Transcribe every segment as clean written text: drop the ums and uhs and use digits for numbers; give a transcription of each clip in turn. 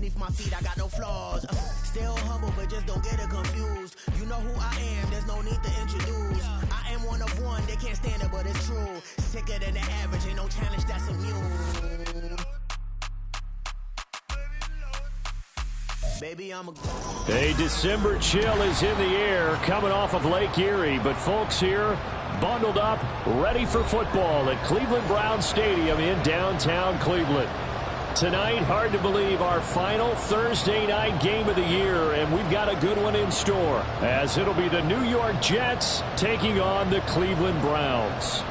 beneath my feet, I got no flaws. Still humble, but just don't get it confused. You know who I am, there's no need to introduce. I am one of one, they can't stand it, but it's true. Sicker than the average, ain't no challenge that's immune. Baby, I'm a December chill is in the air coming off of Lake Erie, but folks here bundled up, ready for football at Cleveland Browns Stadium in downtown Cleveland. Tonight, hard to believe, our final Thursday night game of the year, and we've got a good one in store, as it'll be the New York Jets taking on the Cleveland Browns.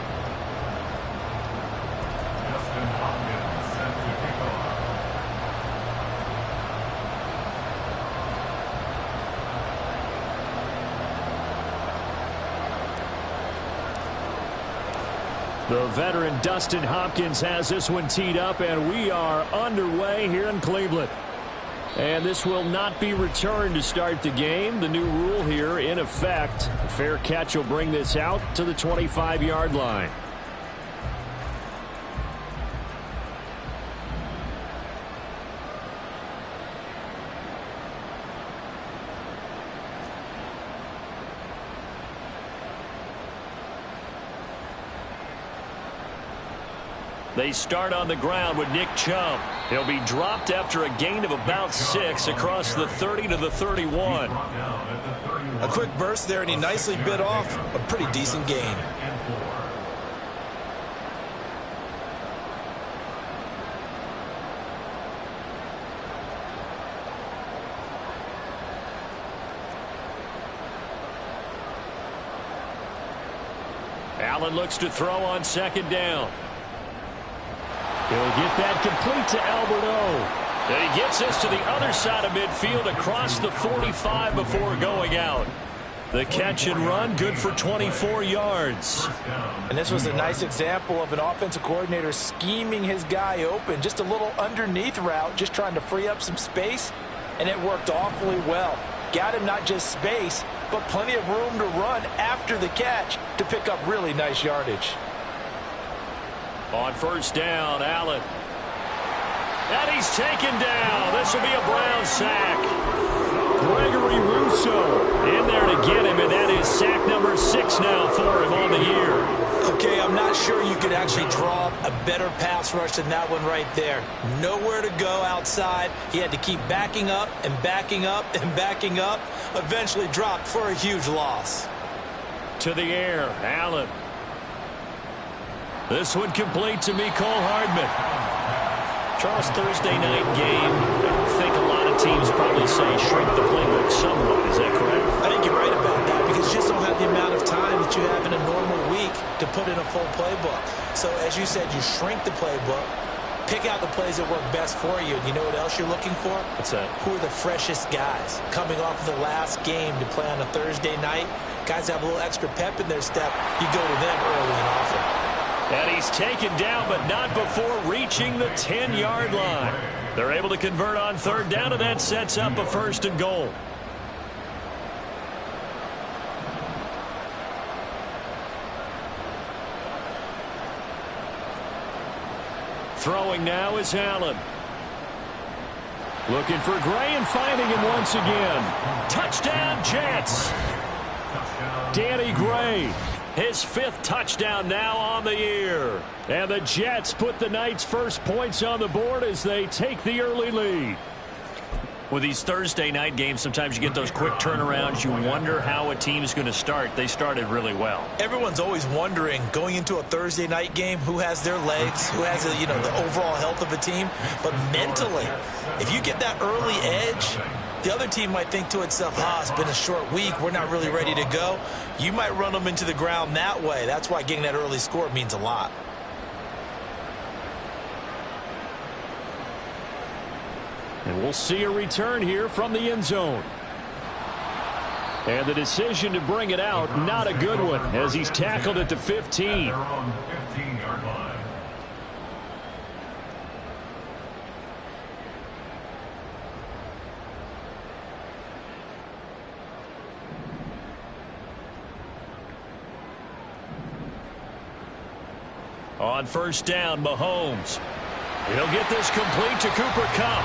The veteran Dustin Hopkins has this one teed up, and we are underway here in Cleveland. And this will not be returned to start the game. The new rule here in effect. A fair catch will bring this out to the 25-yard line. They start on the ground with Nick Chubb. He'll be dropped after a gain of about 6 across the 30 to the 31. A quick burst there, and he nicely bit off a pretty decent gain. Allen looks to throw on second down. He'll get that complete to Alberto. And he gets us to the other side of midfield across the 45 before going out. The catch and run, good for 24 yards. And this was a nice example of an offensive coordinator scheming his guy open. Just a little underneath route, just trying to free up some space, and it worked awfully well. Got him not just space, but plenty of room to run after the catch to pick up really nice yardage. On first down, Allen. And he's taken down. This will be a Brown sack. Gregory Rousseau in there to get him, and that is sack number 6 now for him on the year. Okay, I'm not sure you could actually draw a better pass rush than that one right there. Nowhere to go outside. He had to keep backing up and backing up and backing up. Eventually dropped for a huge loss. To the air, Allen. This one complete to Mecole Hardman. Charles, Thursday night game. I think a lot of teams probably say shrink the playbook somewhat. Is that correct? I think you're right about that, because you just don't have the amount of time that you have in a normal week to put in a full playbook. So as you said, you shrink the playbook, pick out the plays that work best for you. And you know what else you're looking for? What's that? Who are the freshest guys coming off of the last game to play on a Thursday night? Guys have a little extra pep in their step. You go to them early and often. And he's taken down, but not before reaching the 10-yard line. They're able to convert on third down, and that sets up a 1st and goal. Throwing now is Allen. Looking for Gray and finding him once again. Touchdown, Jets. Danny Gray. His 5th touchdown now on the year. And the Jets put the night's first points on the board as they take the early lead. With these Thursday night games, sometimes you get those quick turnarounds. You wonder how a team is going to start. They started really well. Everyone's always wondering, going into a Thursday night game, who has their legs, who has the overall health of a team. But mentally, if you get that early edge, the other team might think to itself, it's been a short week, we're not really ready to go. You might run them into the ground that way. That's why getting that early score means a lot. And we'll see a return here from the end zone. And the decision to bring it out, not a good one, as he's tackled at the 15. On first down, Mahomes. He'll get this complete to Cooper Kupp.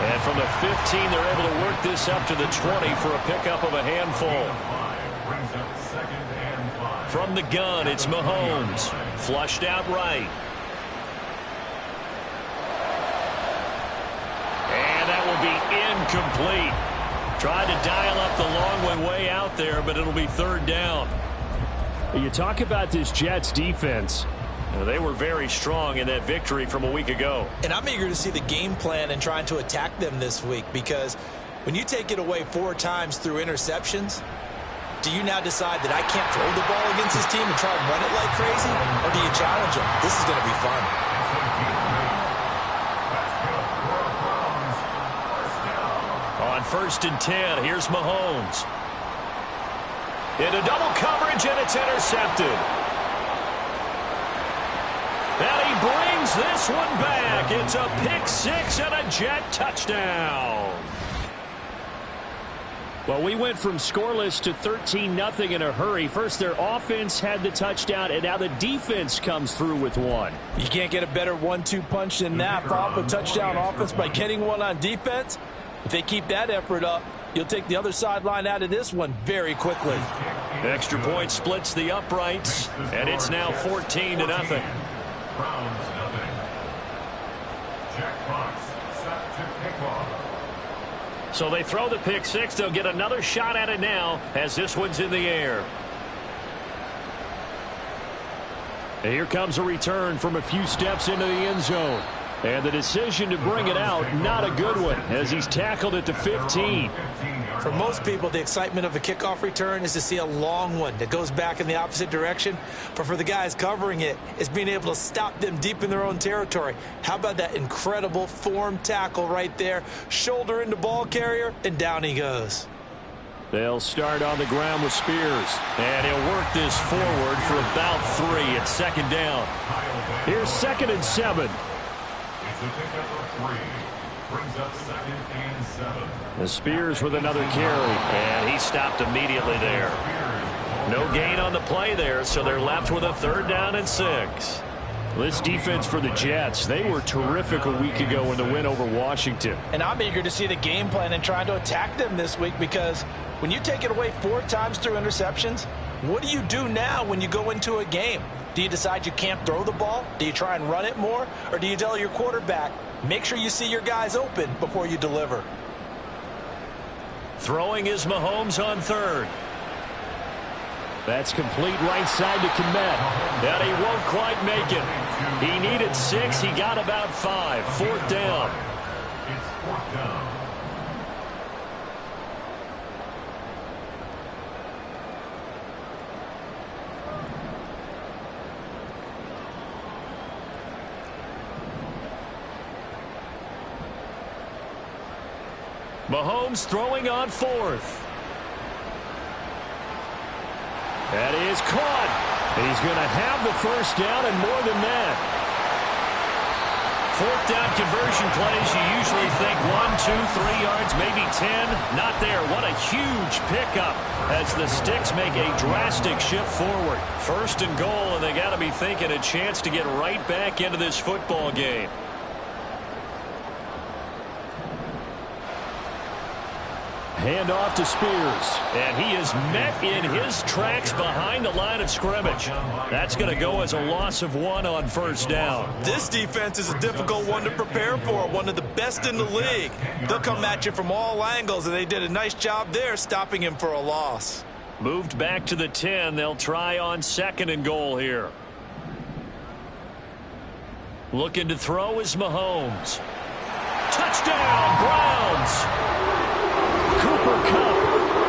And from the 15, they're able to work this up to the 20 for a pickup of a handful. From the gun, it's Mahomes. Flushed out right. And that will be incomplete. Tried to dial up the long one way out there, but it'll be third down. You talk about this Jets defense. They were very strong in that victory from a week ago. And I'm eager to see the game plan and trying to attack them this week, because when you take it away 4 times through interceptions, do you now decide that I can't throw the ball against this team and try and run it like crazy? Or do you challenge them? This is going to be fun. On 1st and 10, here's Mahomes. Into double coverage, and it's intercepted. And he brings this one back. It's a pick 6 and a Jet touchdown. Well, we went from scoreless to 13-0 in a hurry. First, their offense had the touchdown, and now the defense comes through with one. You can't get a better 1-2 punch than that. Follow up a touchdown offense by getting one on defense. If they keep that effort up, you'll take the other sideline out of this one very quickly. Extra point splits the uprights, and it's now 14-0. Browns nothing. Jack Fox set to kick off. So they throw the pick 6. They'll get another shot at it now as this one's in the air. And here comes a return from a few steps into the end zone. And the decision to bring it out, not a good one, as he's tackled at the 15. For most people, the excitement of a kickoff return is to see a long one that goes back in the opposite direction. But for the guys covering it, it's being able to stop them deep in their own territory. How about that incredible form tackle right there? Shoulder into ball carrier, and down he goes. They'll start on the ground with Spears. And he'll work this forward for about 3 at 2nd down. Here's 2nd and 7. It's a pickup of 3. Brings up 2nd and 7. The Spears with another carry. And he stopped immediately there. No gain on the play there, so they're left with a 3rd down and 6. This defense for the Jets, they were terrific a week ago in the win over Washington. And I'm eager to see the game plan and trying to attack them this week, because when you take it away 4 times through interceptions, what do you do now when you go into a game? Do you decide you can't throw the ball? Do you try and run it more? Or do you tell your quarterback, make sure you see your guys open before you deliver? Throwing is Mahomes on 3rd. That's complete right side to Kmet. And he won't quite make it. He needed 6. He got about 5. 4th down. It's 4th down. Mahomes throwing on 4th. That is caught. And he's going to have the 1st down and more than that. 4th down conversion plays, you usually think 1, 2, 3 yards, maybe 10. Not there. What a huge pickup as the Sticks make a drastic shift forward. 1st and goal, and they got to be thinking a chance to get right back into this football game. Hand off to Spears. And he is met in his tracks behind the line of scrimmage. That's going to go as a loss of 1 on 1st down. This defense is a difficult one to prepare for, one of the best in the league. They'll come at you from all angles, and they did a nice job there stopping him for a loss. Moved back to the 10. They'll try on 2nd and goal here. Looking to throw is Mahomes. Touchdown, Browns! Cooper Kupp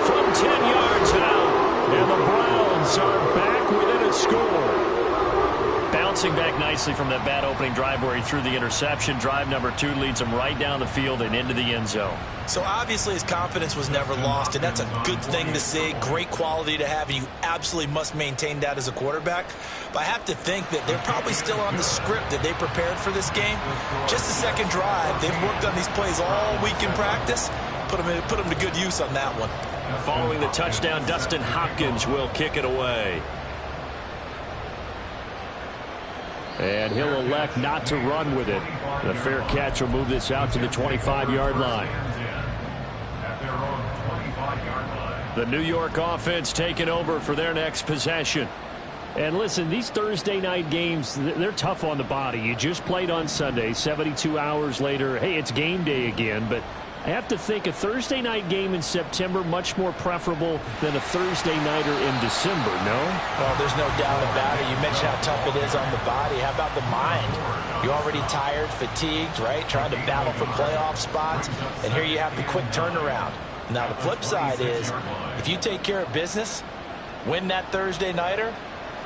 from 10 yards out. And the Browns are back within a score. Bouncing back nicely from that bad opening drive where he threw the interception. Drive number 2 leads him right down the field and into the end zone. So obviously his confidence was never lost, and that's a good thing to see. Great quality to have, and you absolutely must maintain that as a quarterback. But I have to think that they're probably still on the script that they prepared for this game. Just the 2nd drive. They've worked on these plays all week in practice. Put them to good use on that one. Following the touchdown, Dustin Hopkins will kick it away. And he'll elect not to run with it. The fair catch will move this out to the 25-yard line. The New York offense taking over for their next possession. And listen, these Thursday night games, they're tough on the body. You just played on Sunday, 72 hours later. Hey, it's game day again, but I have to think a Thursday night game in September much more preferable than a Thursday nighter in December, no? Well, there's no doubt about it. You mentioned how tough it is on the body. How about the mind? You're already tired, fatigued, right? Trying to battle for playoff spots, and here you have the quick turnaround. Now, the flip side is, if you take care of business, win that Thursday nighter,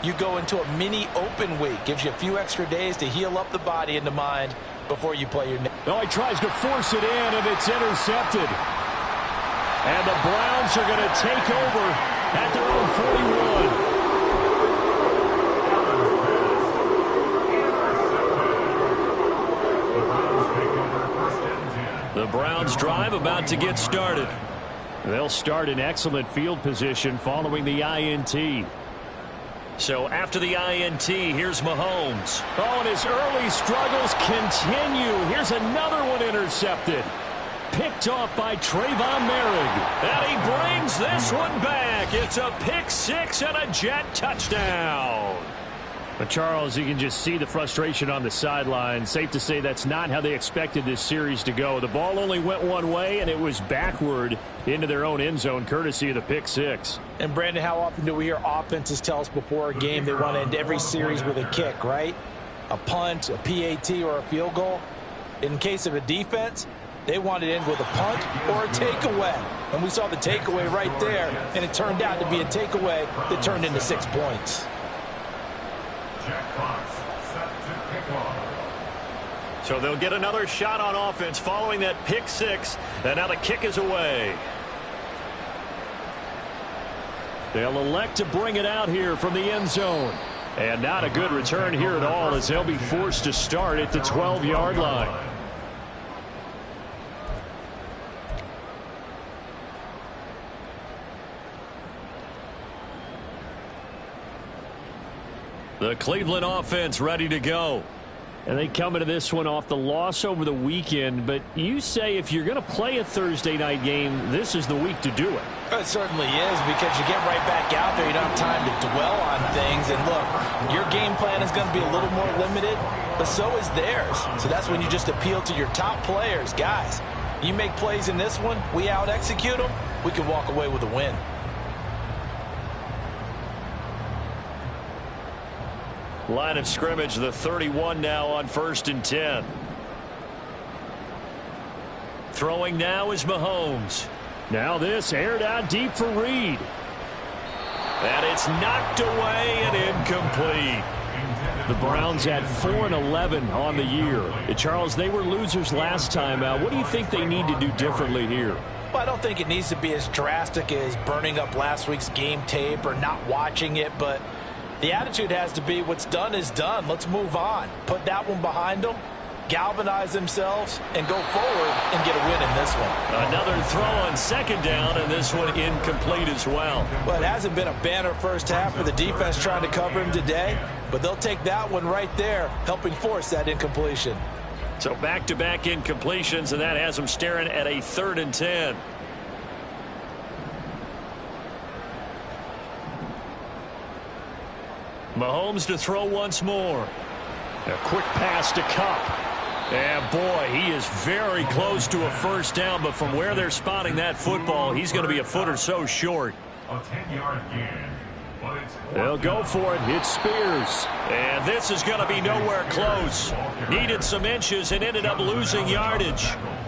you go into a mini open week. Gives you a few extra days to heal up the body and the mind before you play your next. Oh, he tries to force it in, and it's intercepted. And the Browns are going to take over at their own 41. The Browns drive about to get started. They'll start in excellent field position following the INT. So after the INT, here's Mahomes. Oh, and his early struggles continue. Here's another one intercepted. Picked off by Trayvon Merrick. And he brings this one back. It's a pick six and a Jet touchdown. But Charles, you can just see the frustration on the sideline. Safe to say that's not how they expected this series to go. The ball only went one way, and it was backward into their own end zone, courtesy of the pick six. And, Brandon, how often do we hear offenses tell us before a game they want to end every series with a kick, right? A punt, a PAT, or a field goal. In case of a defense, they want to end with a punt or a takeaway. And we saw the takeaway right there, and it turned out to be a takeaway that turned into 6 points. So they'll get another shot on offense following that pick six, and now the kick is away. They'll elect to bring it out here from the end zone. And not a good return here at all, as they'll be forced to start at the 12-yard line. The Cleveland offense ready to go. And they come into this one off the loss over the weekend. But you say if you're going to play a Thursday night game, this is the week to do it. It certainly is, because you get right back out there. You don't have time to dwell on things. And look, your game plan is going to be a little more limited, but so is theirs. So that's when you just appeal to your top players. Guys, you make plays in this one, we out-execute them, we can walk away with a win. Line of scrimmage, the 31 now on 1st and 10. Throwing now is Mahomes. Now this aired out deep for Reed. And it's knocked away and incomplete. The Browns had 4-11 on the year. Charles, they were losers last time out. What do you think they need to do differently here? Well, I don't think it needs to be as drastic as burning up last week's game tape or not watching it, but the attitude has to be what's done is done. Let's move on. Put that one behind them, galvanize themselves, and go forward and get a win in this one. Another throw on 2nd down, and this one incomplete as well. Well, it hasn't been a banner first half for the defense trying to cover him today, but they'll take that one right there, helping force that incompletion. So back-to-back incompletions, and that has them staring at a 3rd and 10. Mahomes to throw once more. A quick pass to Kupp. And boy, he is very close to a first down, but from where they're spotting that football, he's going to be a foot or so short. A 10-yard gain. They'll go for it. It's Spears. And this is going to be nowhere close. Needed some inches and ended up losing yardage.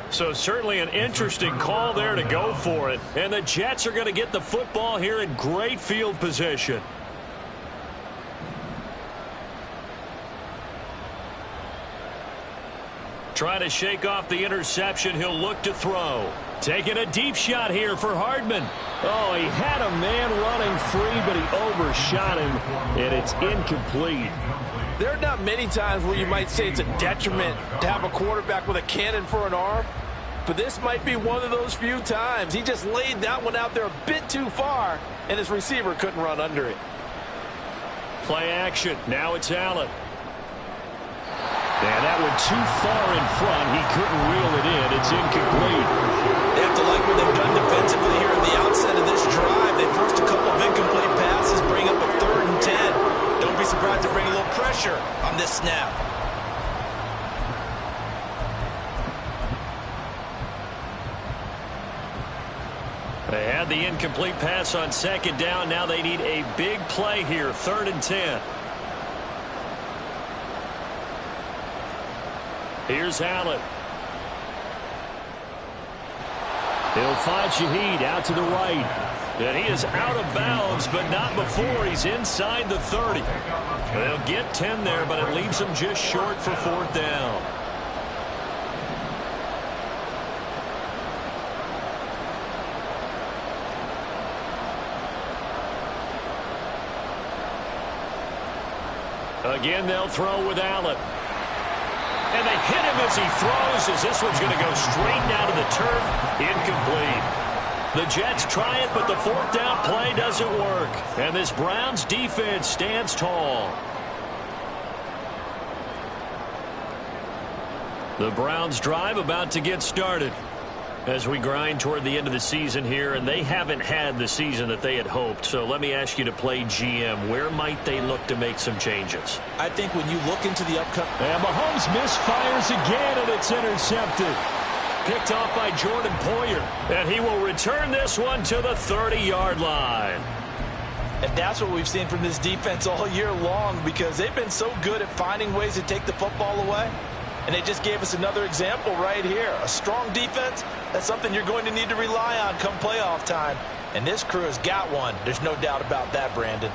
So certainly an interesting call there to go for it. And the Jets are going to get the football here in great field position. Trying to shake off the interception. He'll look to throw. Taking a deep shot here for Hardman. Oh, he had a man running free, but he overshot him, and it's incomplete. There are not many times where you might say it's a detriment to have a quarterback with a cannon for an arm, but this might be one of those few times. He just laid that one out there a bit too far, and his receiver couldn't run under it. Play action. Now it's Allen. And that one too far in front. He couldn't reel it in. It's incomplete. They have to like what they've done defensively here at the outset of this drive. They forced a couple of incomplete passes, bring up a 3rd and 10. Don't be surprised to bring a little pressure on this snap. They had the incomplete pass on 2nd down. Now they need a big play here, 3rd and 10. Here's Allen. He'll find Shaheed out to the right. And he is out of bounds, but not before he's inside the 30. They'll get 10 there, but it leaves them just short for 4th down. Again, they'll throw with Allen. And they hit him as he throws, as this one's going to go straight down to the turf. Incomplete. The Jets try it, but the 4th down play doesn't work. And this Browns defense stands tall. The Browns drive about to get started as we grind toward the end of the season here, and they haven't had the season that they had hoped. So let me ask you to play GM. Where might they look to make some changes? I think when you look into the upcoming... And Mahomes misfires again, and it's intercepted. Picked off by Jordan Poyer. And he will return this one to the 30-yard line. And that's what we've seen from this defense all year long, because they've been so good at finding ways to take the football away. And they just gave us another example right here. A strong defense, that's something you're going to need to rely on come playoff time. And this crew has got one. There's no doubt about that, Brandon.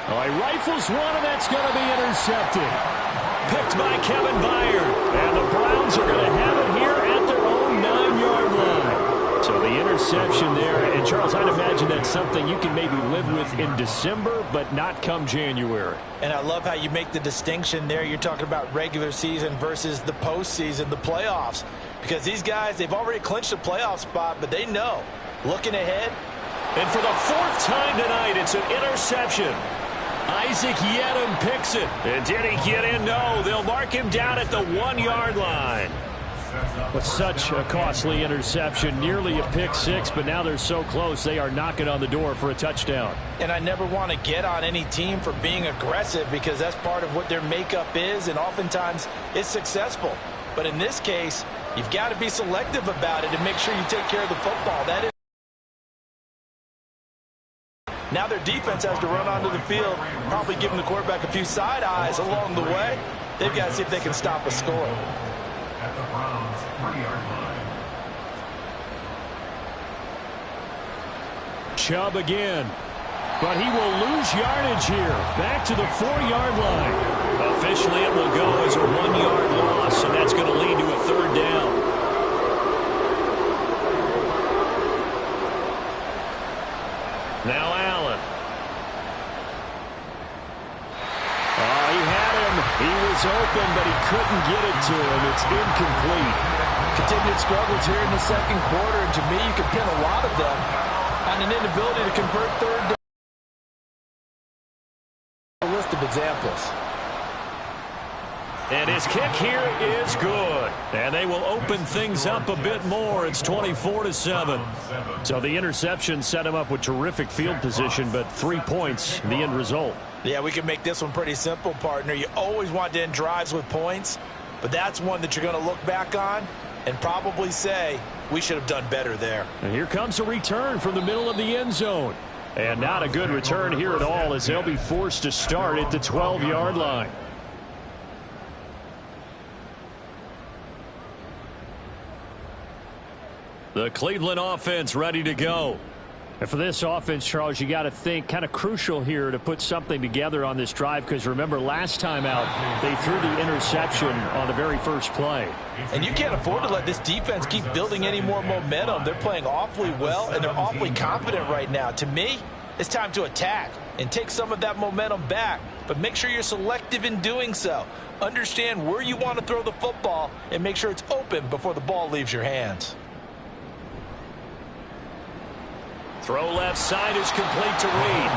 Oh, he rifles one, and that's going to be intercepted. Picked by Kevin Byard. And the Browns are going to have it here at their own 9-yard line. So the interception there. And, Charles, I'd imagine that's something you can maybe live with in December, but not come January. And I love how you make the distinction there. You're talking about regular season versus the postseason, the playoffs. Because these guys, they've already clinched a playoff spot, but they know, looking ahead. And for the 4th time tonight, it's an interception. Isaac Yedem picks it. And did he get in? No, they'll mark him down at the 1-yard line. With such a costly interception, nearly a pick six, but now they're so close they are knocking on the door for a touchdown. And I never want to get on any team for being aggressive, because that's part of what their makeup is, and oftentimes it's successful. But in this case, you've got to be selective about it and make sure you take care of the football. That is. Now their defense has to run onto the field, probably giving the quarterback a few side eyes along the way. They've got to see if they can stop a score. At the Browns' 3-yard line. Chubb again. But he will lose yardage here. Back to the 4-yard line. Officially, it will go as a 1-yard loss, and that's going to lead to a 3rd down. Now Allen. He had him. He was open, but he couldn't get it to him. It's incomplete. Continued struggles here in the 2nd quarter, and to me, you can pin a lot of them on an inability to convert 3rd down. A list of examples. And his kick here is good. And they will open things up a bit more. It's 24-7. So the interception set him up with terrific field position, but 3 points, the end result. Yeah, we can make this one pretty simple, partner. You always want to end drives with points, but that's one that you're going to look back on and probably say, we should have done better there. And here comes a return from the middle of the end zone. And not a good return here at all, as they'll be forced to start at the 12-yard line. The Cleveland offense ready to go. And for this offense, Charles, you got to think kind of crucial here to put something together on this drive, because remember last time out they threw the interception on the very first play. And you can't afford to let this defense keep building any more momentum. They're playing awfully well, and they're awfully confident right now. To me, it's time to attack and take some of that momentum back, but make sure you're selective in doing so. Understand where you want to throw the football and make sure it's open before the ball leaves your hands. Throw left side is complete to Reed.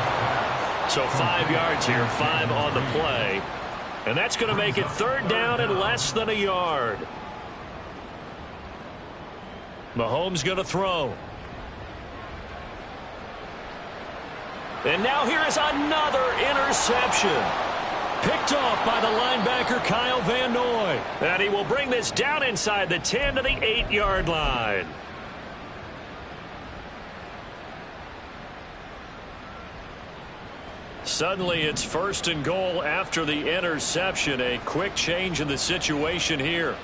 So 5 yards here, 5 on the play. And that's going to make it 3rd down and less than a yard. Mahomes going to throw. And now here is another interception. Picked off by the linebacker Kyle Van Noy. And he will bring this down inside the 10 to the 8-yard line. Suddenly it's 1st and goal after the interception. A quick change in the situation here.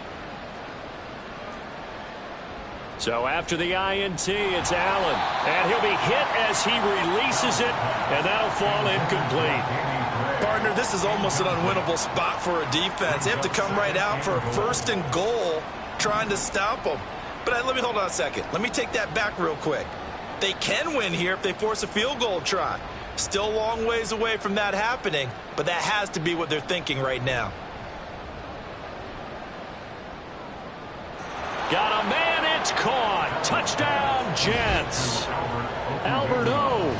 So after the INT, it's Allen. And he'll be hit as he releases it, and that'll fall incomplete. Partner, this is almost an unwinnable spot for a defense. They have to come right out for a 1st and goal trying to stop them. But let me hold on a second. Let me take that back real quick. They can win here if they force a field goal try. Still a long ways away from that happening, but that has to be what they're thinking right now. Got a man, it's caught. Touchdown, Jets. Albert O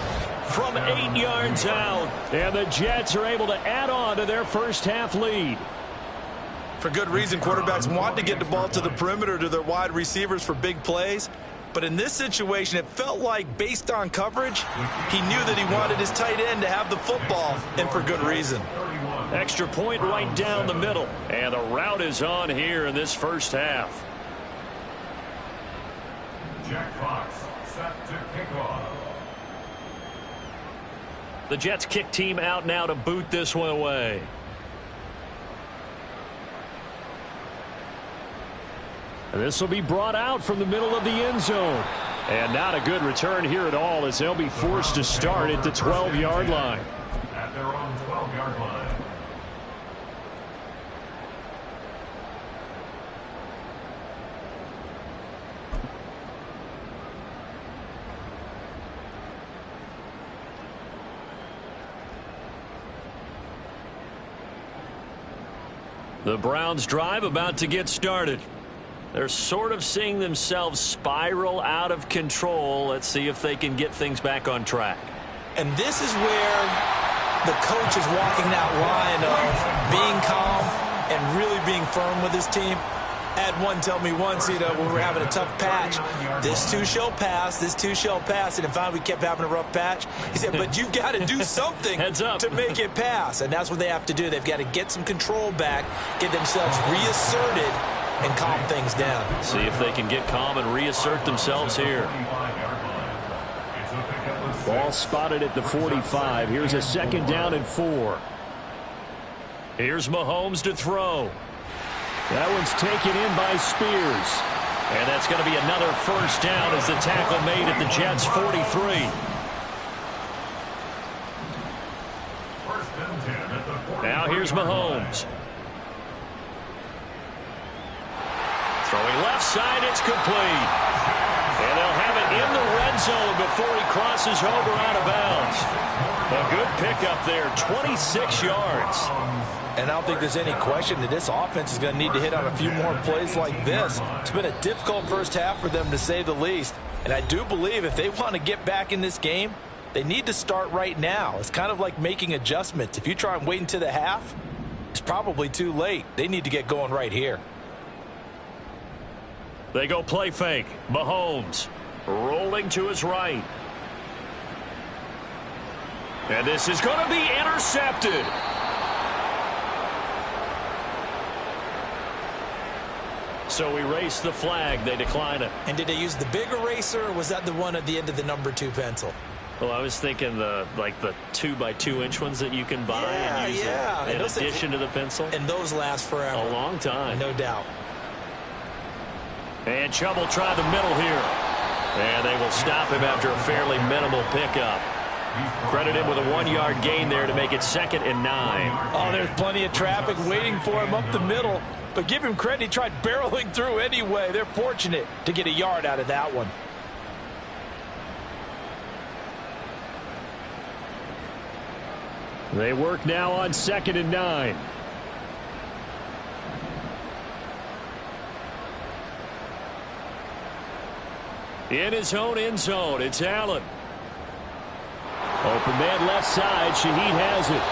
from 8 yards out. And the Jets are able to add on to their first half lead. For good reason, quarterbacks want to get the ball to the perimeter to their wide receivers for big plays. But in this situation, it felt like, based on coverage, he knew that he wanted his tight end to have the football, and for good reason. Extra point right down the middle. And the route is on here in this first half. Jack Fox set to kick off. The Jets kick team out now to boot this one away. And this will be brought out from the middle of the end zone. And not a good return here at all, as they'll be forced to start at the 12-yard line. At their own 12-yard line. The Browns drive about to get started. They're sort of seeing themselves spiral out of control. Let's see if they can get things back on track. And this is where the coach is walking that line of being calm and really being firm with his team. I had one tell me once, when we were having a tough patch, this too shall pass, this too shall pass. And finally we kept having a rough patch. He said, but you've got to do something to make it pass. And that's what they have to do. They've got to get some control back, get themselves reasserted, and calm things down. See if they can get calm and reassert themselves here. Ball spotted at the 45. Here's a 2nd down and 4. Here's Mahomes to throw. That one's taken in by Spears. And that's going to be another 1st down as the tackle made at the Jets' 43. Now here's Mahomes. Throwing left side, it's complete. And they'll have it in the red zone before he crosses over out of bounds. A good pickup there, 26 yards. And I don't think there's any question that this offense is going to need to hit on a few more plays like this. It's been a difficult first half for them, to say the least. And I do believe if they want to get back in this game, they need to start right now. It's kind of like making adjustments. If you try and wait until the half, it's probably too late. They need to get going right here. They go play fake. Mahomes rolling to his right. And this is going to be intercepted. So we race the flag. They decline it. And did they use the big eraser, or was that the one at the end of the number 2 pencil? Well, I was thinking the 2x2-inch ones that you can buy and use in addition to the pencil. And those last forever. A long time. No doubt. And Chubb will try the middle here. And they will stop him after a fairly minimal pickup. Credit him with a 1-yard gain there to make it 2nd and 9. Oh, there's plenty of traffic waiting for him up the middle. But give him credit, he tried barreling through anyway. They're fortunate to get a yard out of that one. They work now on 2nd and 9. In his own end zone, it's Allen. Open man left side. Shaheed has it.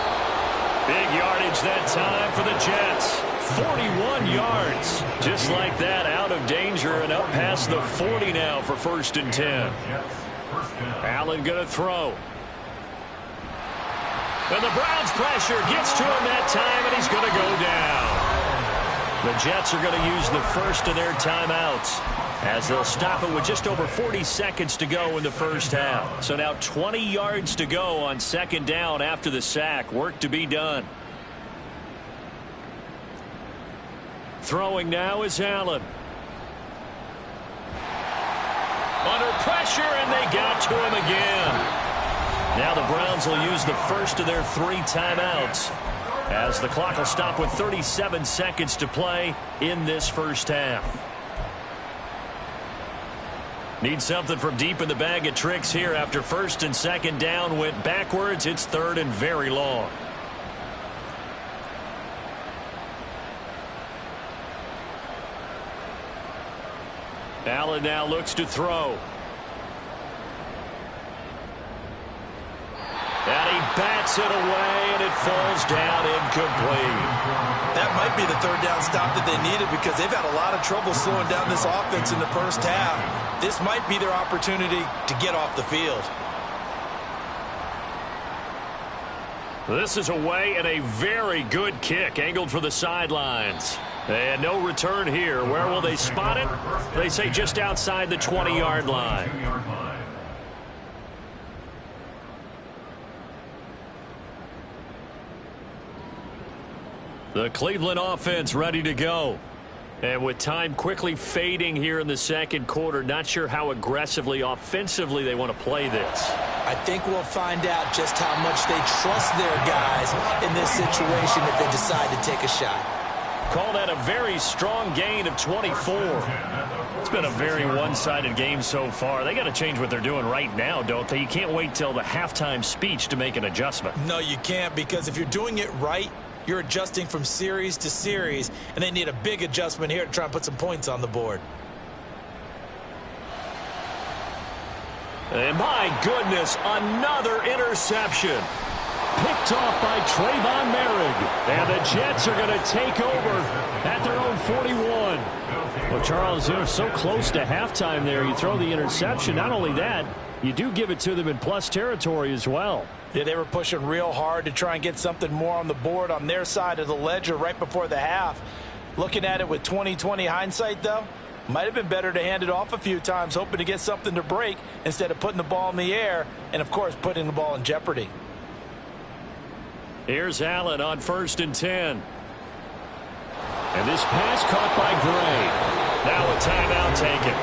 Big yardage that time for the Jets. 41 yards. Just like that, out of danger and up past the 40 now for 1st and 10. Allen going to throw. And the Browns pressure gets to him that time, and he's going to go down. The Jets are going to use the first of their timeouts as they'll stop it with just over 40 seconds to go in the first half. So now 20 yards to go on 2nd down after the sack. Work to be done. Throwing now is Allen. Under pressure, and they got to him again. Now the Browns will use the first of their 3 timeouts as the clock will stop with 37 seconds to play in this first half. Need something from deep in the bag of tricks here after 1st and 2nd down went backwards. It's 3rd and very long. Allen now looks to throw. And he bats it away, and it falls down incomplete. That might be the 3rd down stop that they needed because they've had a lot of trouble slowing down this offense in the first half. This might be their opportunity to get off the field. This is away, and a very good kick angled for the sidelines. And no return here. Where will they spot it? They say just outside the 20-yard line. The Cleveland offense ready to go. And with time quickly fading here in the 2nd quarter, not sure how aggressively, offensively they want to play this. I think we'll find out just how much they trust their guys in this situation if they decide to take a shot. Call that a very strong gain of 24. It's been a very one-sided game so far. They got to change what they're doing right now, don't they? You can't wait till the halftime speech to make an adjustment. No, you can't, because if you're doing it right, you're adjusting from series to series, and they need a big adjustment here to try and put some points on the board. And my goodness, another interception. Picked off by Trayvon Merrick. And the Jets are going to take over at their own 41. Well, Charles, they're so close to halftime there. You throw the interception. Not only that, you do give it to them in plus territory as well. Yeah, they were pushing real hard to try and get something more on the board on their side of the ledger right before the half. Looking at it with 20/20 hindsight, though, might have been better to hand it off a few times, hoping to get something to break instead of putting the ball in the air and, of course, putting the ball in jeopardy. Here's Allen on 1st and 10. And this pass caught by Gray. Now a timeout taken.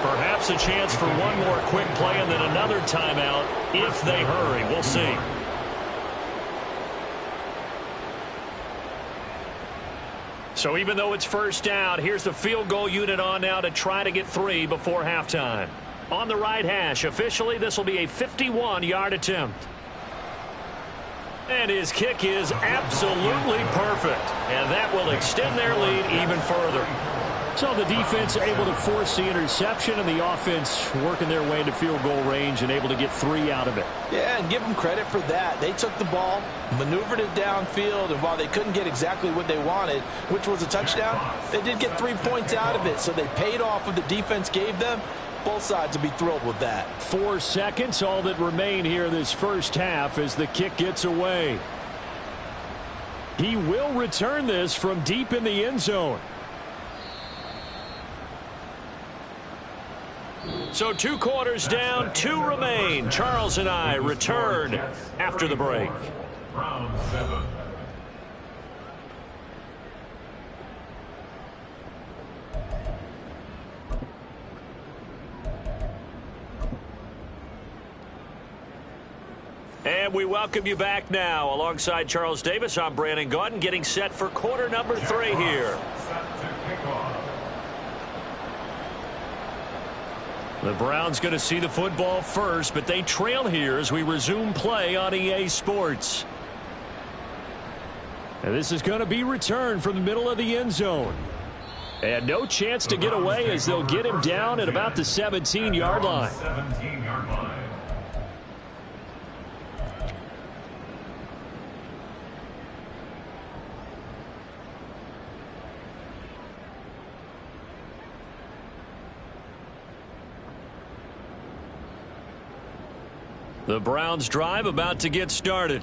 Perhaps a chance for one more quick play and then another timeout if they hurry. We'll see. So even though it's 1st down, here's the field goal unit on now to try to get 3 before halftime. On the right hash, officially this will be a 51-yard attempt. And his kick is absolutely perfect. And that will extend their lead even further. So the defense able to force the interception, and the offense working their way into field goal range and able to get 3 out of it. Yeah, and give them credit for that. They took the ball, maneuvered it downfield, and while they couldn't get exactly what they wanted, which was a touchdown, they did get 3 points out of it. So they paid off what the defense gave them. Both sides will be thrilled with that. 4 seconds, all that remain here this first half as the kick gets away. He will return this from deep in the end zone. So 2 quarters down, 2 remain. Charles and I return after the break. Round 7. And we welcome you back now. Alongside Charles Davis, I'm Brandon Gaudin, getting set for quarter number 3 here. The Browns going to see the football first, but they trail here as we resume play on EA Sports. And this is going to be returned from the middle of the end zone. And no chance to get away as they'll get him down at about the 17-yard line. 17-yard line. The Browns drive about to get started.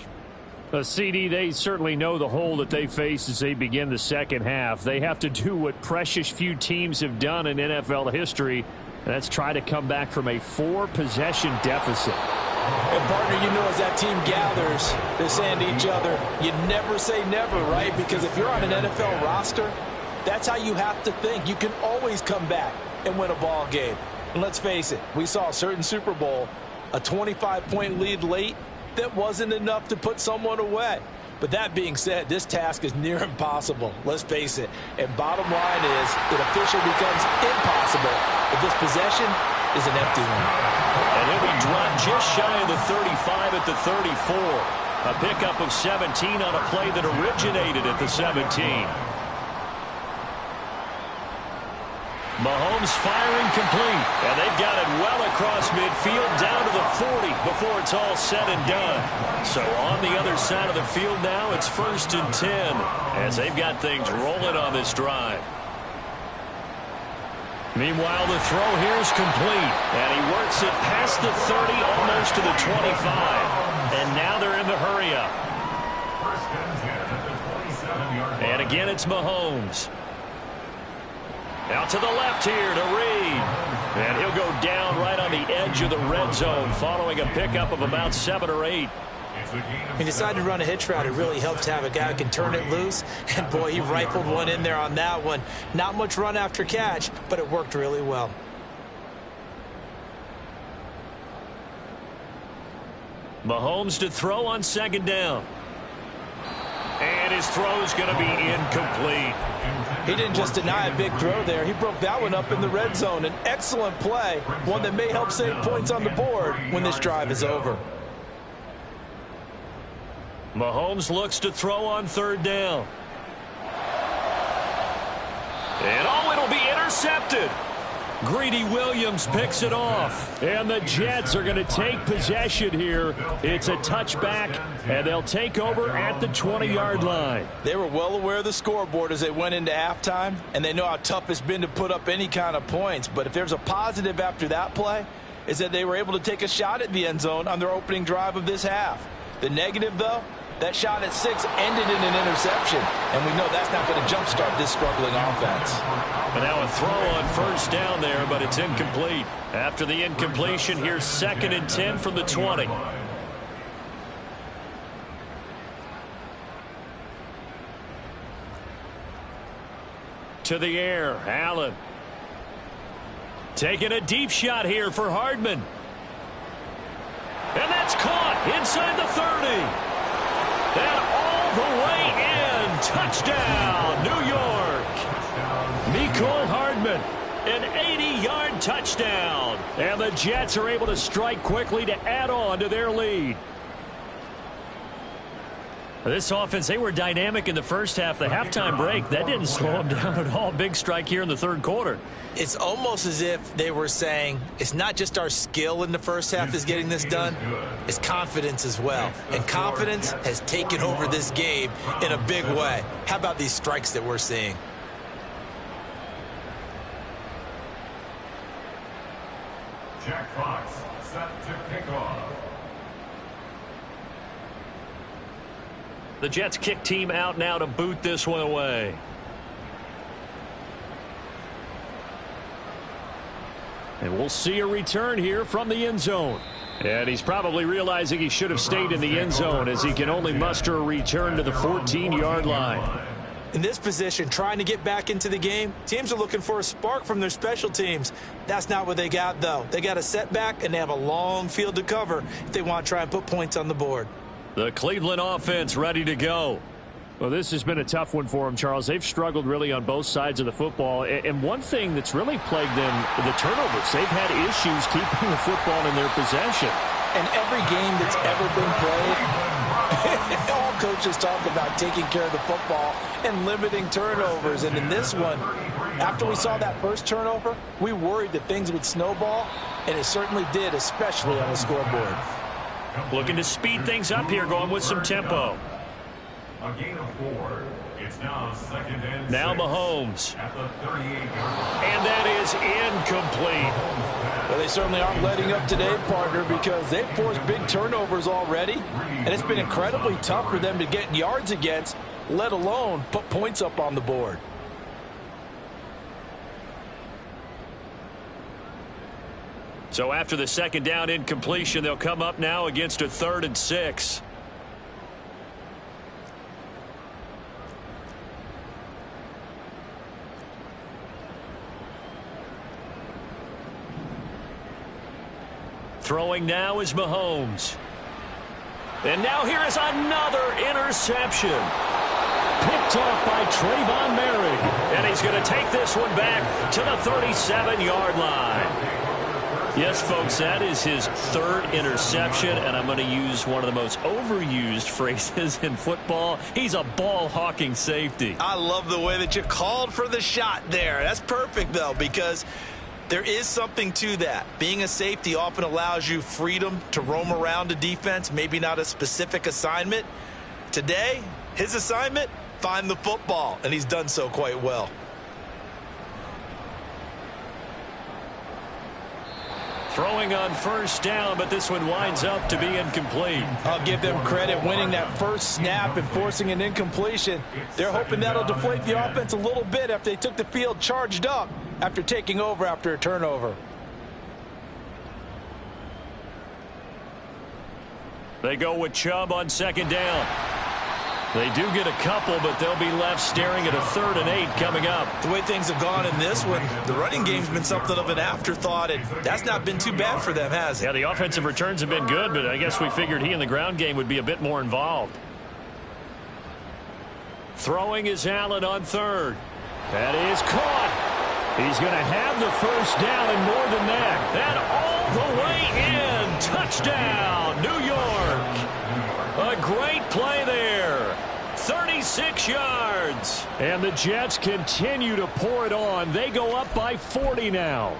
CD, they certainly know the hole that they face as they begin the second half. They have to do what precious few teams have done in NFL history, and that's try to come back from a 4-possession deficit. And, partner, you know, as that team gathers, they're saying to each other, you never say never, right? Because if you're on an NFL roster, that's how you have to think. You can always come back and win a ball game. And let's face it, we saw a certain Super Bowl, a 25-point lead late, that wasn't enough to put someone away. But that being said, this task is near impossible. Let's face it. And bottom line is, it officially becomes impossible if this possession is an empty one. And he'll be dropped just shy of the 35 at the 34. A pickup of 17 on a play that originated at the 17. Mahomes firing complete, and they've got it well across midfield down to the 40 before it's all said and done. So on the other side of the field now, it's 1st and 10 as they've got things rolling on this drive. Meanwhile, the throw here is complete, and he works it past the 30, almost to the 25. And now they're in the hurry-up. And again, it's Mahomes. Out to the left here to Reed. And he'll go down right on the edge of the red zone following a pickup of about 7 or 8. He decided to run a hitch route. It really helped to have a guy who can turn it loose. And, boy, he rifled one in there on that one. Not much run after catch, but it worked really well. Mahomes to throw on 2nd down. And his throw is going to be incomplete. He didn't just deny a big throw there. He broke that one up in the red zone. An excellent play, one that may help save points on the board when this drive is over. Mahomes looks to throw on 3rd down. And oh, it'll be intercepted. Greedy Williams picks it off. And the Jets are going to take possession here. It's a touchback, and they'll take over at the 20-yard line. They were well aware of the scoreboard as they went into halftime, and they know how tough it's been to put up any kind of points. But if there's a positive after that play, is that they were able to take a shot at the end zone on their opening drive of this half. The negative, though, that shot at 6 ended in an interception, and we know that's not going to jumpstart this struggling offense. And now a throw on 1st down there, but it's incomplete. After the incompletion, here's 2nd and 10 from the 20. To the air, Allen. Taking a deep shot here for Hardman. And that's caught inside the 30. And all the way in. Touchdown, New York. Mecole Hardman, an 80-yard touchdown. And the Jets are able to strike quickly to add on to their lead. This offense, they were dynamic in the first half. The halftime break, that didn't slow them down at all. Big strike here in the 3rd quarter. It's almost as if they were saying, it's not just our skill in the first half is getting this done, it's confidence as well. And confidence has taken over this game in a big way. How about these strikes that we're seeing? Jack Fox set to kick off. The Jets kick team out now to boot this one away. And we'll see a return here from the end zone. And he's probably realizing he should have stayed in the end zone as he can only muster a return to the 14-yard line. In this position, trying to get back into the game, teams are looking for a spark from their special teams. That's not what they got, though. They got a setback, and they have a long field to cover if they want to try and put points on the board. The Cleveland offense ready to go. Well, this has been a tough one for them, Charles. They've struggled really on both sides of the football. And one thing that's really plagued them, the turnovers. They've had issues keeping the football in their possession. And every game that's ever been played, all coaches talk about taking care of the football and limiting turnovers. And in this one, after we saw that first turnover, we worried that things would snowball, and it certainly did, especially on the scoreboard. Looking to speed things up here, going with some tempo. A gain of 4. It's now 2nd and 6. Now Mahomes. At the 38-yard line. And that is incomplete. Well, they certainly aren't letting up today, partner, because they've forced big turnovers already, and it's been incredibly tough for them to get yards against, let alone put points up on the board. So after the second down incompletion, they'll come up now against a 3rd and 6. Throwing now is Mahomes. And now here is another interception. Picked off by Trayvon Merrick. And he's going to take this one back to the 37-yard line. Yes, folks, that is his 3rd interception, and I'm going to use one of the most overused phrases in football. He's a ball-hawking safety. I love the way that you called for the shot there. That's perfect, though, because there is something to that. Being a safety often allows you freedom to roam around a defense, maybe not a specific assignment. Today, his assignment, find the football, and he's done so quite well. Throwing on first down, but this one winds up to be incomplete. I'll give them credit winning that first snap and forcing an incompletion. They're hoping that'll deflate the offense a little bit after they took the field charged up after taking over after a turnover. They go with Chubb on second down. They do get a couple, but they'll be left staring at a 3rd and 8 coming up. The way things have gone in this one, the running game's been something of an afterthought, and that's not been too bad for them, has it? Yeah, the offensive returns have been good, but I guess we figured he in the ground game would be a bit more involved. Throwing is Allen on 3rd. That is caught. He's going to have the first down and more than that. And all the way in. Touchdown, New York. A great play there. 36 yards. And the Jets continue to pour it on. They go up by 40 now.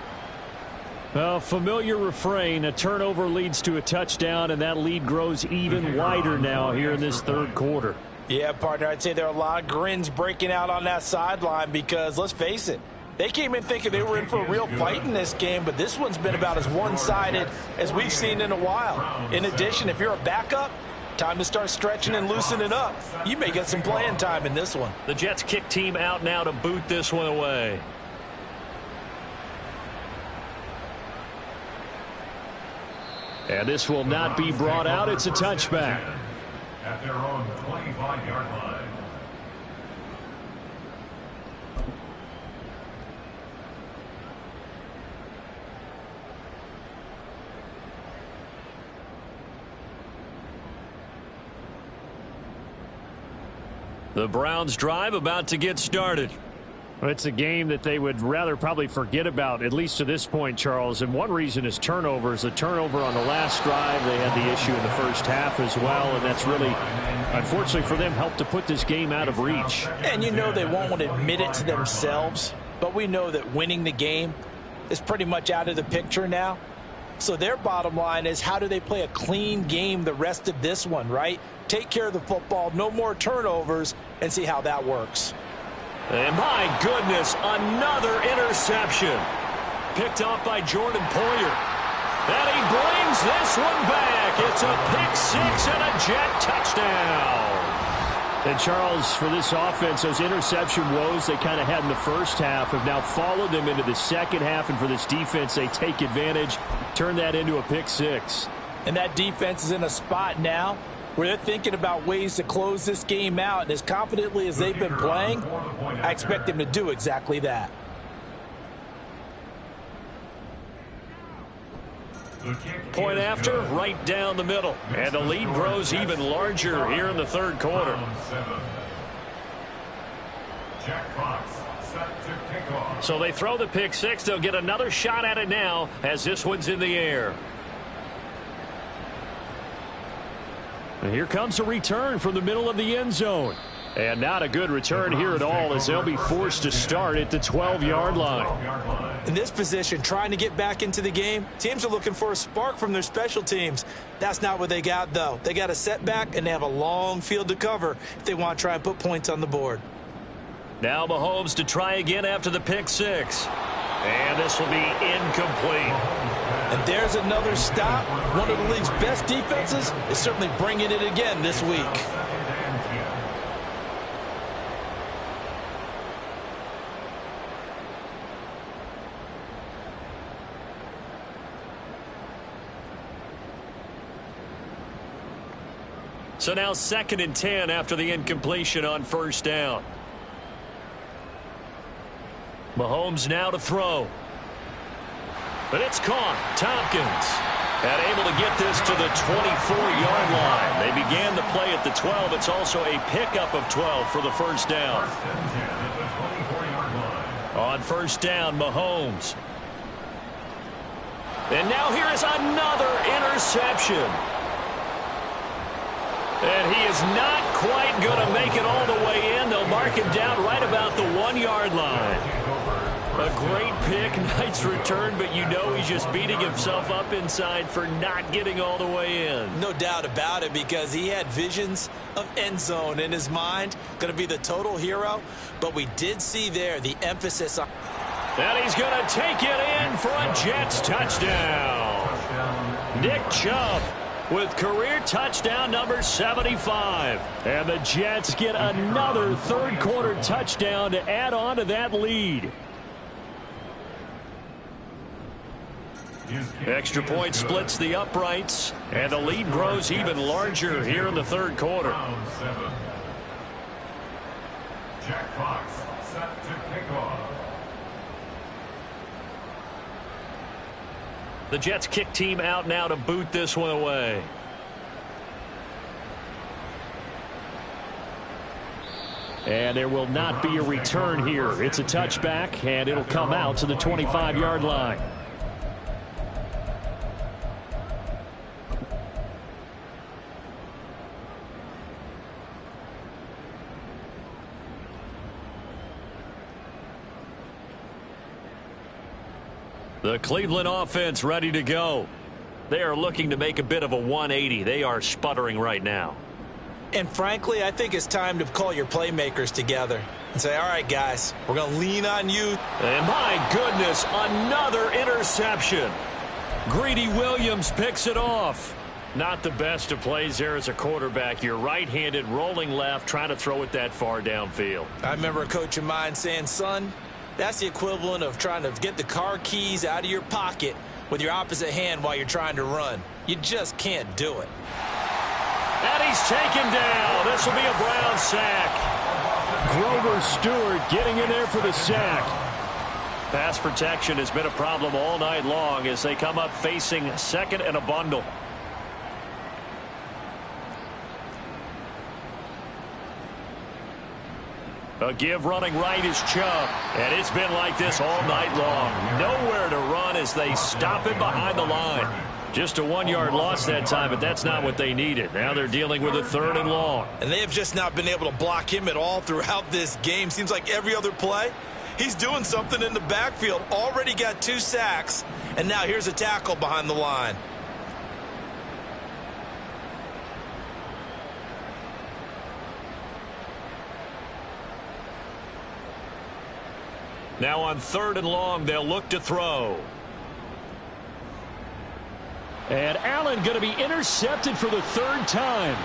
A familiar refrain. A turnover leads to a touchdown, and that lead grows even wider now here in this 3rd quarter. Yeah, partner, I'd say there are a lot of grins breaking out on that sideline because, let's face it, they came in thinking they were in for a real fight in this game, but this one's been about as one-sided as we've seen in a while. In addition, if you're a backup, time to start stretching and loosening up. You may get some playing time in this one. The Jets kick team out now to boot this one away. And this will not be brought out. It's a touchback. At their own 25-yard line. The Browns drive about to get started. Well, it's a game that they would rather probably forget about, at least to this point, Charles. And one reason is turnovers. A turnover on the last drive. They had the issue in the first half as well, and that's really, unfortunately for them, helped to put this game out of reach. And you know they won't want to admit it to themselves, but we know that winning the game is pretty much out of the picture now. So their bottom line is, how do they play a clean game the rest of this one, right? Take care of the football, no more turnovers, and see how that works. And my goodness, another interception. Picked off by Jordan Poyer. And he brings this one back. It's a pick six and a Jet touchdown. And Charles, for this offense, those interception woes they kind of had in the first half have now followed them into the second half. And for this defense, they take advantage, turn that into a pick six. And that defense is in a spot now where they're thinking about ways to close this game out. And as confidently as they've been playing, I expect them to do exactly that. Point after, right down the middle. And the lead grows even larger here in the third quarter. So they throw the pick six. They'll get another shot at it now as this one's in the air. And here comes a return from the middle of the end zone. And not a good return here at all, as they'll be forced to start at the 12-yard line. In this position, trying to get back into the game, teams are looking for a spark from their special teams. That's not what they got, though. They got a setback, and they have a long field to cover if they want to try and put points on the board. Now Mahomes to try again after the pick six. And this will be incomplete. And there's another stop. One of the league's best defenses is certainly bringing it again this week. So now 2nd and 10 after the incompletion on first down. Mahomes now to throw. But it's caught. Tompkins. And able to get this to the 24-yard line. They began the play at the 12. It's also a pickup of 12 for the first down. On first down, Mahomes. And now here is another interception. And he is not quite going to make it all the way in. They'll mark him down right about the 1-yard line. A great pick, nice return, but you know he's just beating himself up inside for not getting all the way in. No doubt about it, because he had visions of end zone in his mind. Going to be the total hero, but we did see there the emphasis on... And he's going to take it in for a Jets touchdown. Nick Chubb with career touchdown number 75. And the Jets get another third-quarter touchdown to add on to that lead. Extra point splits the uprights, and the lead grows even larger here in the third quarter. Jack Fox set to kick off. The Jets kick team out now to boot this one away. And there will not be a return here. It's a touchback, and it'll come out to the 25-yard line. The Cleveland offense ready to go. They are looking to make a bit of a 180. They are sputtering right now. And frankly, I think it's time to call your playmakers together and say, all right, guys, we're going to lean on you. And my goodness, another interception. Greedy Williams picks it off. Not the best of plays there as a quarterback. You're right-handed, rolling left, trying to throw it that far downfield. I remember a coach of mine saying, son, that's the equivalent of trying to get the car keys out of your pocket with your opposite hand while you're trying to run. You just can't do it. And he's taken down. This will be a Brown sack. Grover Stewart getting in there for the sack. Pass protection has been a problem all night long as they come up facing second and a bundle. A give running right is Chubb. And it's been like this all night long. Nowhere to run as they stop him behind the line. Just a 1-yard loss that time, but that's not what they needed. Now they're dealing with a 3rd and long. And they have just not been able to block him at all throughout this game. Seems like every other play, he's doing something in the backfield. Already got 2 sacks, and now here's a tackle behind the line. Now on 3rd and long, they'll look to throw. And Allen going to be intercepted for the 3rd time.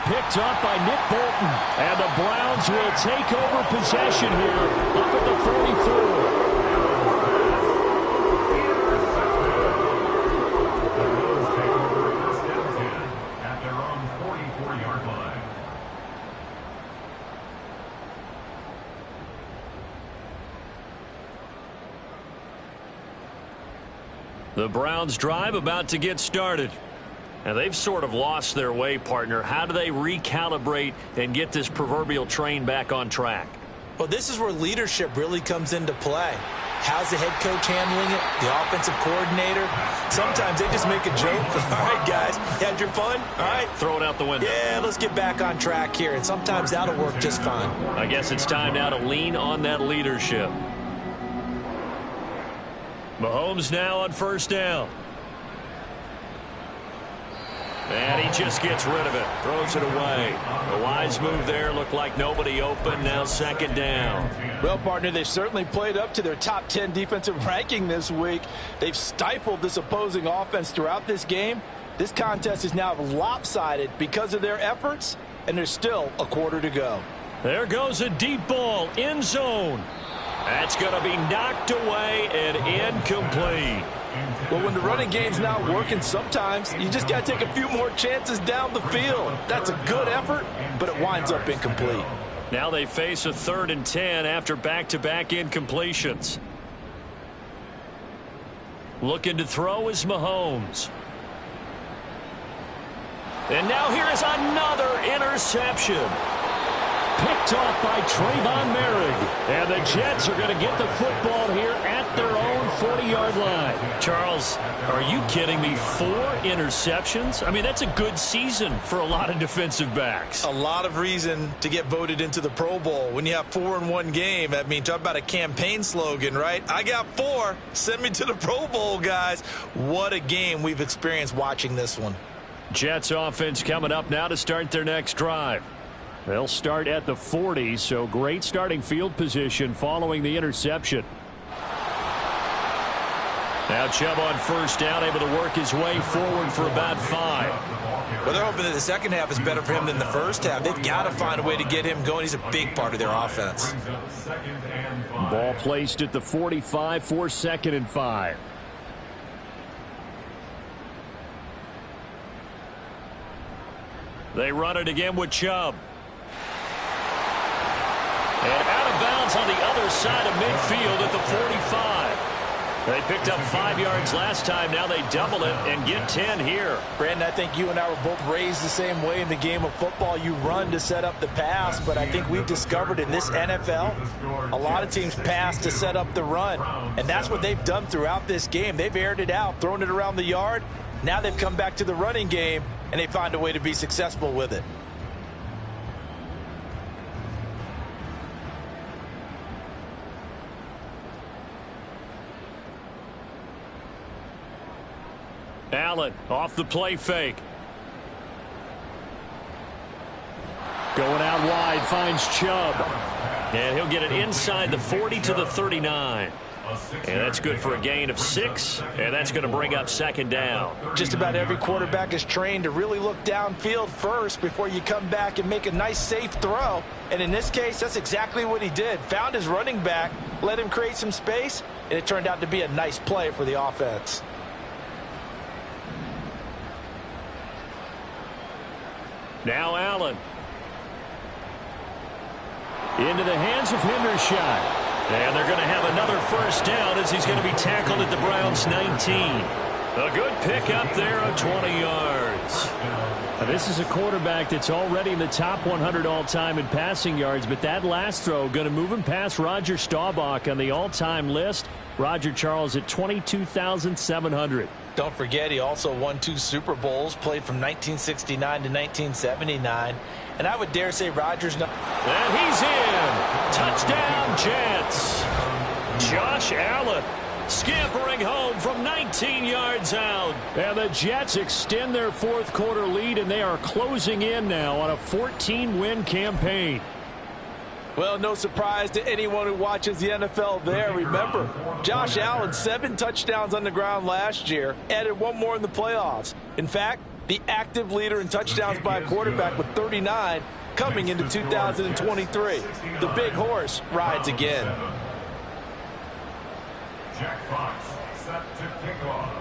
Picked up by Nick Bolton. And the Browns will take over possession here up at the 44. At their own 44-yard line. The Browns drive about to get started. And they've sort of lost their way, partner. How do they recalibrate and get this proverbial train back on track? Well, this is where leadership really comes into play. How's the head coach handling it? The offensive coordinator? Sometimes they just make a joke. All right, guys, you had your fun? All right. Throw it out the window. Yeah, let's get back on track here. And sometimes that'll work just fine. I guess it's time now to lean on that leadership. Mahomes now on 1st down. And he just gets rid of it. Throws it away. A wise move there. Looked like nobody open. Now second down. Well, partner, they've certainly played up to their top 10 defensive ranking this week. They've stifled this opposing offense throughout this game. This contest is now lopsided because of their efforts, and there's still a quarter to go. There goes a deep ball. End zone. That's going to be knocked away and incomplete. Well, when the running game's not working, sometimes you just got to take a few more chances down the field. That's a good effort, but it winds up incomplete. Now they face a 3rd and 10 after back-to-back incompletions. Looking to throw is Mahomes. And now here is another interception. Picked off by Trayvon Merrick. And the Jets are going to get the football here at their own 40-yard line. Charles, are you kidding me? 4 interceptions? I mean, that's a good season for a lot of defensive backs. A lot of reason to get voted into the Pro Bowl. When you have 4 in one game, I mean, talk about a campaign slogan, right? I got 4. Send me to the Pro Bowl, guys. What a game we've experienced watching this one. Jets offense coming up now to start their next drive. They'll start at the 40, so great starting field position following the interception. Now Chubb on first down, able to work his way forward for about 5. Well, they're hoping that the second half is better for him than the first half. They've got to find a way to get him going. He's a big part of their offense. Ball placed at the 45 for 2nd and 5. They run it again with Chubb. And out of bounds on the other side of midfield at the 45. They picked up 5 yards last time. Now they double it and get 10 here. Brandon, I think you and I were both raised the same way in the game of football. You run to set up the pass, but I think we've discovered in this NFL, a lot of teams pass to set up the run. And that's what they've done throughout this game. They've aired it out, thrown it around the yard. Now they've come back to the running game, and they find a way to be successful with it. Allen off the play fake. Going out wide, finds Chubb. And he'll get it inside the 40 to the 39. And that's good for a gain of 6. And that's going to bring up second down. Just about every quarterback is trained to really look downfield first before you come back and make a nice, safe throw. And in this case, that's exactly what he did. Found his running back, let him create some space, and it turned out to be a nice play for the offense. Now Allen. Into the hands of Hendershot. And they're going to have another first down as he's going to be tackled at the Browns' 19. A good pickup there of 20 yards. Now, this is a quarterback that's already in the top 100 all-time in passing yards, but that last throw going to move him past Roger Staubach on the all-time list. Roger Charles at 22,700. Don't forget, he also won 2 Super Bowls, played from 1969 to 1979. And I would dare say Rodgers... And he's in. Touchdown, Jets. Josh Allen scampering home from 19 yards out. And the Jets extend their 4th quarter lead, and they are closing in now on a 14-win campaign. Well, no surprise to anyone who watches the NFL there. Remember, Josh Allen, 7 touchdowns on the ground last year, added 1 more in the playoffs. In fact, the active leader in touchdowns by a quarterback with 39 coming into 2023. The big horse rides again. Jack Fox set to kick off.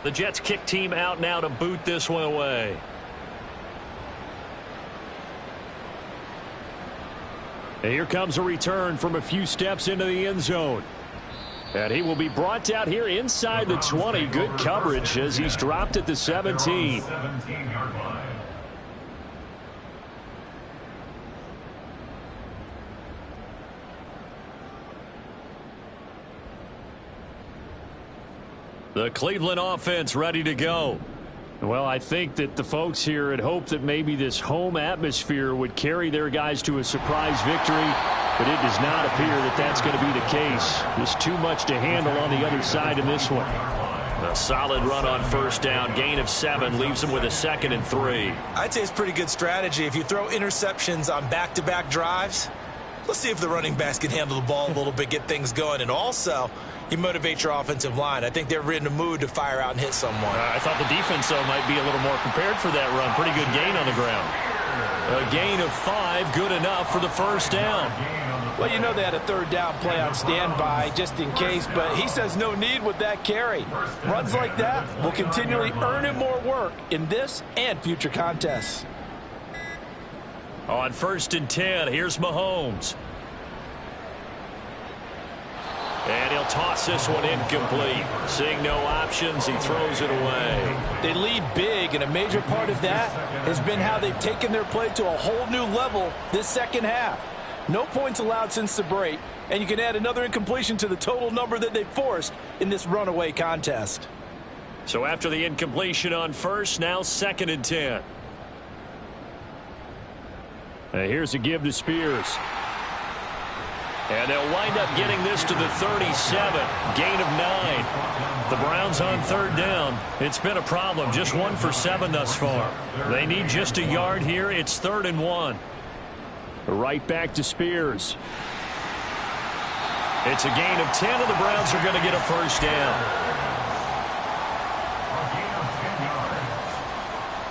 The Jets kick team out now to boot this one away. And here comes a return from a few steps into the end zone. And he will be brought out here inside the 20. Good coverage as he's dropped at the 17. 17-yard line. The Cleveland offense ready to go. Well, I think that the folks here had hoped that maybe this home atmosphere would carry their guys to a surprise victory, but it does not appear that that's going to be the case. There's too much to handle on the other side in this one. A solid run on first down. Gain of 7 leaves them with a 2nd and 3. I'd say it's pretty good strategy. If you throw interceptions on back-to-back drives, let's see if the running backs can handle the ball a little bit, get things going. And also, you motivate your offensive line. I think they're in a mood to fire out and hit someone. I thought the defense, though, might be a little more prepared for that run. Pretty good gain on the ground. A gain of 5, good enough for the first down. Well, you know they had a 3rd down play on standby just in case, but he says no need with that carry. Runs like that will continually earn him more work in this and future contests. On 1st and 10, here's Mahomes. And he'll toss this one incomplete. Seeing no options, he throws it away. They lead big, and a major part of that has been how they've taken their play to a whole new level this second half. No points allowed since the break, and you can add another incompletion to the total number that they forced in this runaway contest. So after the incompletion on 1st, now 2nd and 10. Here's a give to Spears. And they'll wind up getting this to the 37. Gain of 9. The Browns on 3rd down. It's been a problem. Just 1 for 7 thus far. They need just a yard here. It's 3rd and 1. Right back to Spears. It's a gain of 10, and the Browns are going to get a first down. A gain of 10 yards.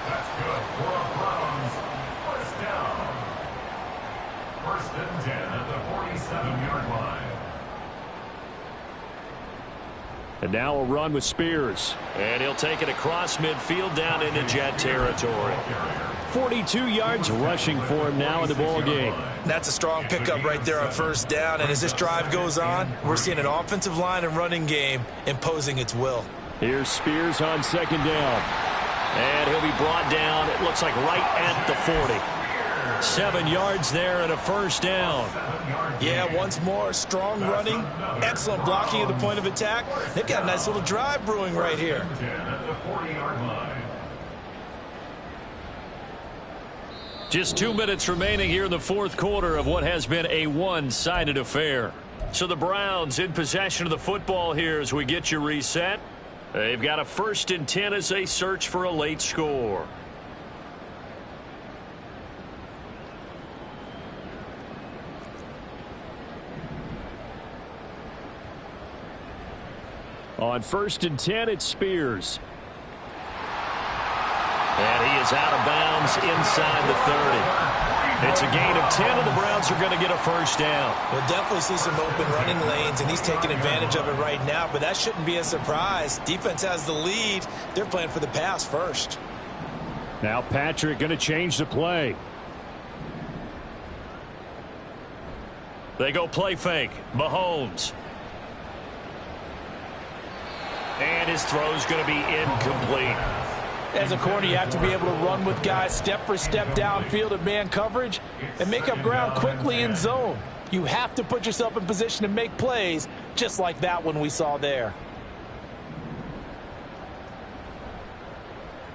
That's good for a Browns first down. 1st and 10 at the 47-yard line. And now a run with Spears. And he'll take it across midfield down into Jet territory. 42 yards rushing for him now in the ball game. That's a strong pickup right there on 1st down. And as this drive goes on, we're seeing an offensive line and running game imposing its will. Here's Spears on 2nd down. And he'll be brought down, it looks like right at the 40. 7 yards there and a first down. Yeah, once more, strong running, excellent blocking at the point of attack. They've got a nice little drive brewing right here. 10 at the 40-yard line. Just 2 minutes remaining here in the 4th quarter of what has been a one-sided affair. So the Browns in possession of the football here as we get you reset. They've got a 1st and 10 as they search for a late score. On 1st and 10, it's Spears. And he is out of bounds inside the 30. It's a gain of 10, and the Browns are going to get a first down. We'll definitely see some open running lanes, and he's taking advantage of it right now, but that shouldn't be a surprise. Defense has the lead. They're playing for the pass first. Now Patrick going to change the play. They go play fake. Mahomes. And his throw's going to be incomplete. As a corner, you have to be able to run with guys step for step downfield in man coverage and make up ground quickly in zone. You have to put yourself in position to make plays just like that one we saw there.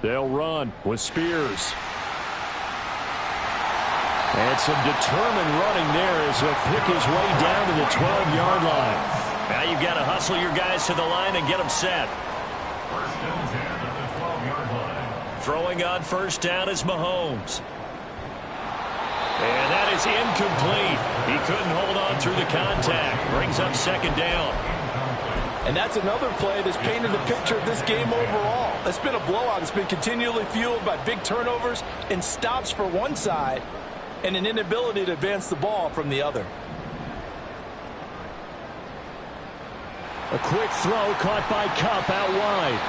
They'll run with Spears. And some determined running there as he'll pick his way down to the 12-yard line. Now you've got to hustle your guys to the line and get them set. 1st and 10 at the 12-yard line. Throwing on 1st down is Mahomes. And that is incomplete. He couldn't hold on through the contact. Brings up 2nd down. And that's another play that's painted the picture of this game overall. It's been a blowout. It's been continually fueled by big turnovers and stops for one side and an inability to advance the ball from the other. A quick throw caught by Kupp out wide.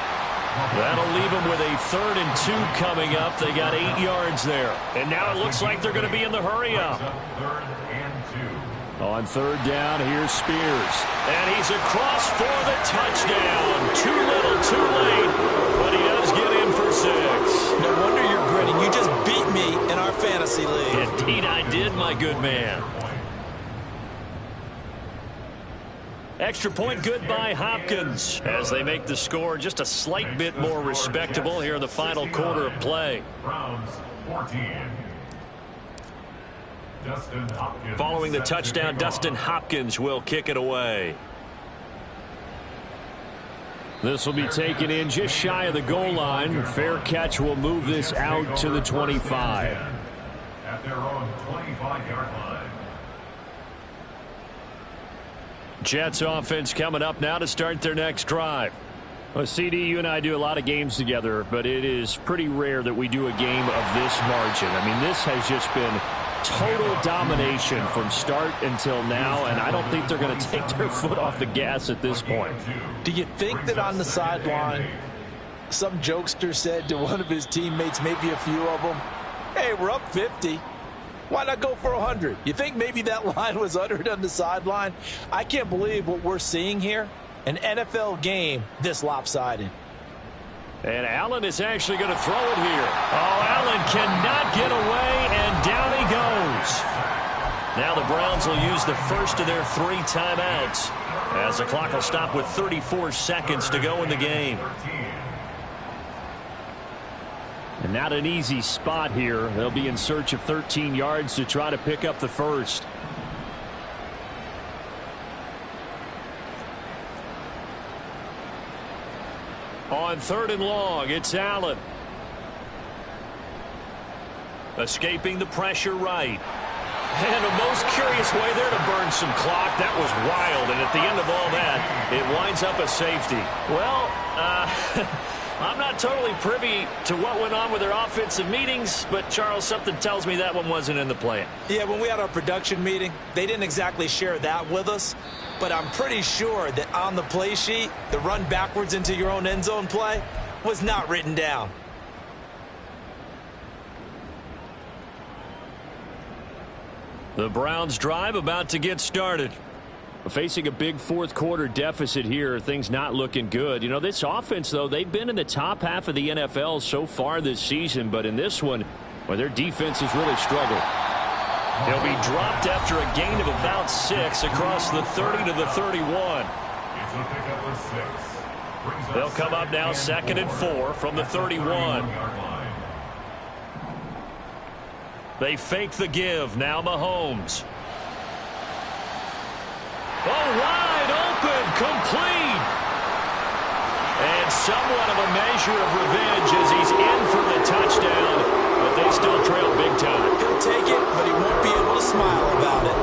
That'll leave them with a 3rd and 2 coming up. They got 8 yards there. And now it looks like they're going to be in the hurry-up. 3rd and 2. On 3rd down, here's Spears. And he's across for the touchdown. Too little, too late. But he does get in for 6. No wonder you're grinning. You just beat me in our fantasy league. Indeed I did, my good man. Extra point good by Hopkins as they make the score just a slight bit more respectable here in the final quarter of play. Browns 14. Dustin Hopkins. Following the touchdown, Dustin Hopkins will kick it away. This will be taken in just shy of the goal line. Fair catch will move this out to the 25. At their own 25-yard line. Jets offense coming up now to start their next drive. Well, CD, you and I do a lot of games together, but it is pretty rare that we do a game of this margin. I mean, this has just been total domination from start until now, and I don't think they're going to take their foot off the gas at this point. Do you think that on the sideline, some jokester said to one of his teammates, maybe a few of them, hey, we're up 50. Why not go for 100? You think maybe that line was uttered on the sideline? I can't believe what we're seeing here. An NFL game this lopsided. And Allen is actually going to throw it here. Oh, Allen cannot get away, and down he goes. Now the Browns will use the first of their 3 timeouts as the clock will stop with 34 seconds to go in the game. And not an easy spot here. They'll be in search of 13 yards to try to pick up the first. On 3rd and long, it's Allen. Escaping the pressure right. And a most curious way there to burn some clock. That was wild, and at the end of all that, it winds up a safety. Well, I'm not totally privy to what went on with their offensive meetings, but, Charles, something tells me that one wasn't in the plan. Yeah, when we had our production meeting, they didn't exactly share that with us, but I'm pretty sure that on the play sheet, the run backwards into your own end zone play was not written down. The Browns drive about to get started. Facing a big fourth quarter deficit here, things not looking good. You know, this offense, though, they've been in the top half of the NFL so far this season, but in this one, well, their defense has really struggled. He'll be dropped after a gain of about 6 across the 30 to the 31. It's a pickup of 6. They'll come up now 2nd and 4 from the 31. They fake the give. Now Mahomes. Oh, wide open, complete. And somewhat of a measure of revenge as he's in for the touchdown, but they still trail big time. He'll take it, but he won't be able to smile about it.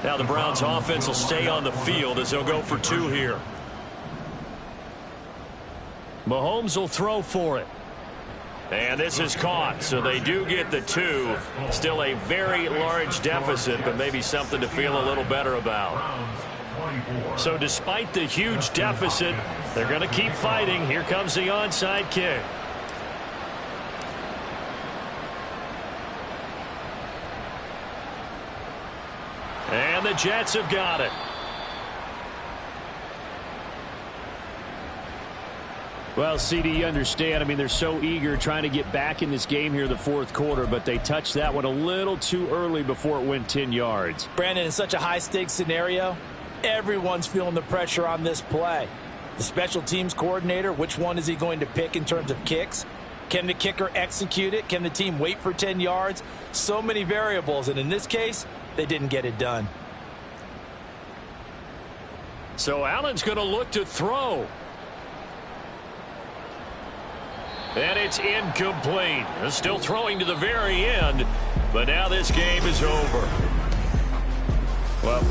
Now the Browns offense will stay on the field as they'll go for 2 here. Mahomes will throw for it. And this is caught, so they do get the 2. Still a very large deficit, but maybe something to feel a little better about. So despite the huge deficit, they're going to keep fighting. Here comes the onside kick. And the Jets have got it. Well, CD, you understand. I mean, they're so eager trying to get back in this game here in the fourth quarter, but they touched that one a little too early before it went 10 yards. Brandon, in such a high-stakes scenario, everyone's feeling the pressure on this play. The special teams coordinator, which one is he going to pick in terms of kicks? Can the kicker execute it? Can the team wait for 10 yards? So many variables, and in this case, they didn't get it done. So Allen's going to look to throw. And it's incomplete. Still throwing to the very end, but now this game is over. Well,